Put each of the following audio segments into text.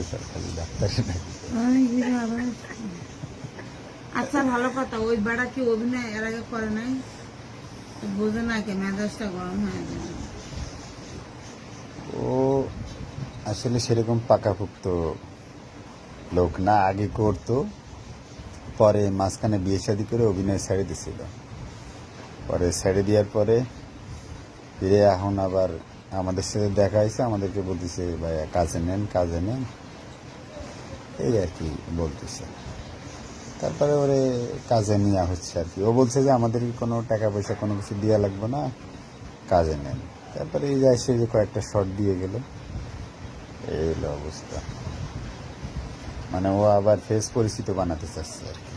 Sir খালি ডাক্তারের নাকি। আচ্ছা ভালো কথা, ওই বেড়া কি অভিনয় এর আগে করে নাই? বোঝে না কে মেজাজটা গরম হয়ে যায়। ও আসলে সেরকম পাকাপোক্ত লোক না, আগে করতো, পরে মাঝখানে বিয়ে শাদী করে অভিনয় ছেড়ে দিছিল। পরে ছেড়ে দেওয়ার পরে ফিরে এখন আবার আমাদের সাথে দেখা হয়েছে, আমাদেরকে বলতেছে ভাইয়া কাজে নেন এই আর কি বলতেছে। তারপরে ওরে কাজে নেওয়া হচ্ছে আর কি। ও বলছে যে আমাদের কোনো টাকা পয়সা কোনো কিছু দেওয়া লাগবে না, কাজে নেন। তারপরে এই যায় সে যে কয়েকটা শট দিয়ে গেল, এই হলো অবস্থা। মানে ও আবার ফেস পরিচিত বানাতে চাচ্ছে আর কি।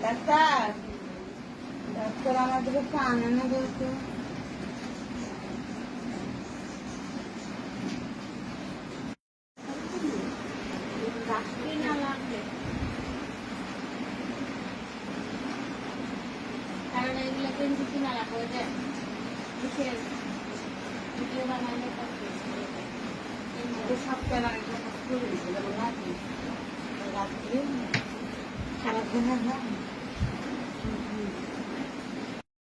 ডাক্তার, ডাক্তার আমাদেরকে কানে না বলতো। না লাগবে, কারণ এগুলো কিন্তু কিনা লাগবে যে বিশেষ ভিডিও বানালে সব ক্যামেরা করে দিয়েছিল রাত্রি সারাদিন